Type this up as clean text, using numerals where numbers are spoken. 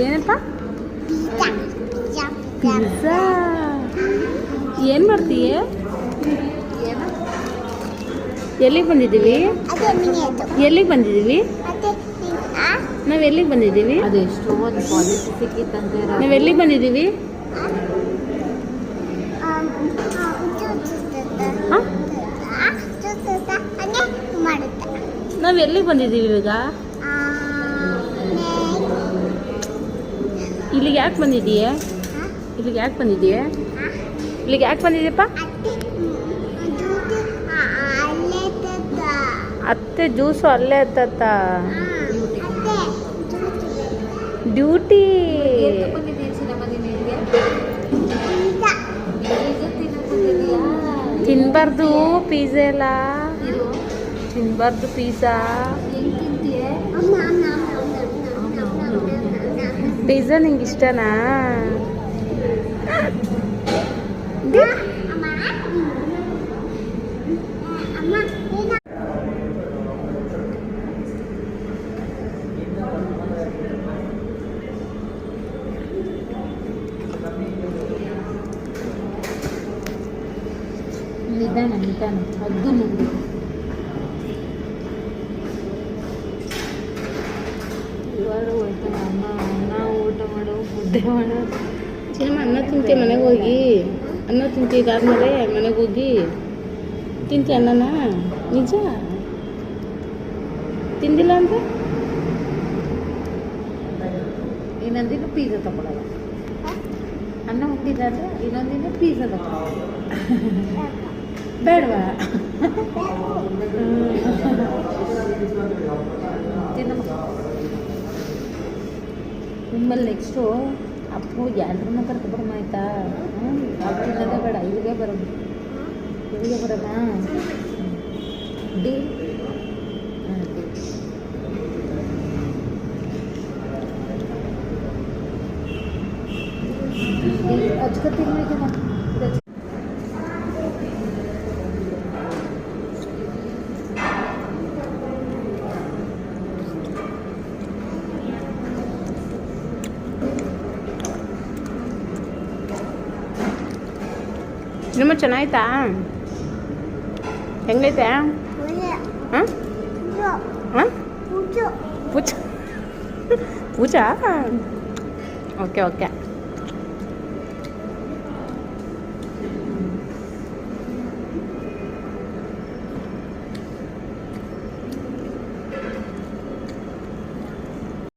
ಏನಪ್ಪ? ಪಿಜ್ಜಾ. ಏನು ಮಾಡ್ತೀಯ? ಎಲ್ಲಿಗೆ ಬಂದಿದ್ದೀವಿ? ಎಲ್ಲಿಗೆ ಬಂದಿದ್ದೀವಿ? ನಾವು ಎಲ್ಲಿಗೆ ಬಂದಿದ್ದೀವಿ? ಅದು ಎಷ್ಟೊಂದು ಪಾಲಿಸಿ ಸಿಕ್ಕಿತ್ತಂತೆ. ನಾವು ಎಲ್ಲಿಗೆ ಬಂದಿದ್ದೀವಿ? ನಾವು ಎಲ್ಲಿಗೆ ಬಂದಿದ್ದೀವಿ ಈಗ? ಇಲ್ಲಿಗೆ ಯಾಕೆ ಬಂದಿದ್ದೀಯ? ಇಲ್ಲಿಗೆ ಯಾಕೆ ಬಂದಿದ್ದೀಯ? ಇಲ್ಲಿಗೆ ಯಾಕೆ ಬಂದಿದ್ದೀಯಪ್ಪ? ಅತ್ತೆ ಜ್ಯೂಸು ಅಲ್ಲೇ ಎತ್ತ ಡ್ಯೂಟಿ. ತಿನ್ಬಾರ್ದು ಪಿಜ್ಜಾ ಎಲ್ಲ ತಿನ್ಬಾರ್ದು. ಪಿಜ್ಜಾ ಪಿಜ್ಜಾ ನಿಂಗೆ ಇಷ್ಟನಾ? ನಿಧಾನ ಅದು ಮುಗಿದು ಇವಾಗ ಹೋಯ್ತಾನೆ. ಅನ್ನ ಊಟ ಮಾಡೋ, ಮುದ್ದೆ ಮಾಡೋ. ಸಿನಿಮಾ ಅನ್ನ ತಿಂತೀಯ ಮನೆಗೆ ಹೋಗಿ? ಅನ್ನ ತಿಂತೀಯ ಇದಾದ್ಮೇಲೆ ಮನೆಗೆ ಹೋಗಿ ತಿಂತೀಯ ಅನ್ನನ? ನಿಜ ತಿಂದಿಲ್ಲ ಅಂತ ಇನ್ನೊಂದಿನ ಪಿಜ್ಜಾ ತಗೊಳ್ಳಲ್ಲ. ಅನ್ನ ಹುಟ್ಟಿದಾದ್ರೆ ಇನ್ನೊಂದಿನ ಪಿಜ್ಜಾ ತಗೊಳ್ಳಲ್ಲ. ಬೇಡವಾ? ನಿಮ್ಮಲ್ಲಿ ನೆಕ್ಸ್ಟು ಅಪ್ಪು ಎಲ್ಲರನ್ನ ಕರ್ಕೊಬಿಡಮ್ಮ ಆಯ್ತಾ? ಅಪ್ಪು ತಿನ್ನೋದೇ ಬೇಡ, ಇಲ್ಲಿಗೆ ಬರೋದು. ಇಲ್ಲಿಗೆ ಬರೋಣ ಡಿ ಹಚ್ಕೊತೀನಿ. ಸಿನಿಮಾ ಚೆನ್ನಾಯ್ತಾ? ಹೆಂಗೈತೆ? ಹಾಂ ಹಾಂ ಪೂಜಾ ಪೂಜಾ ಓಕೆ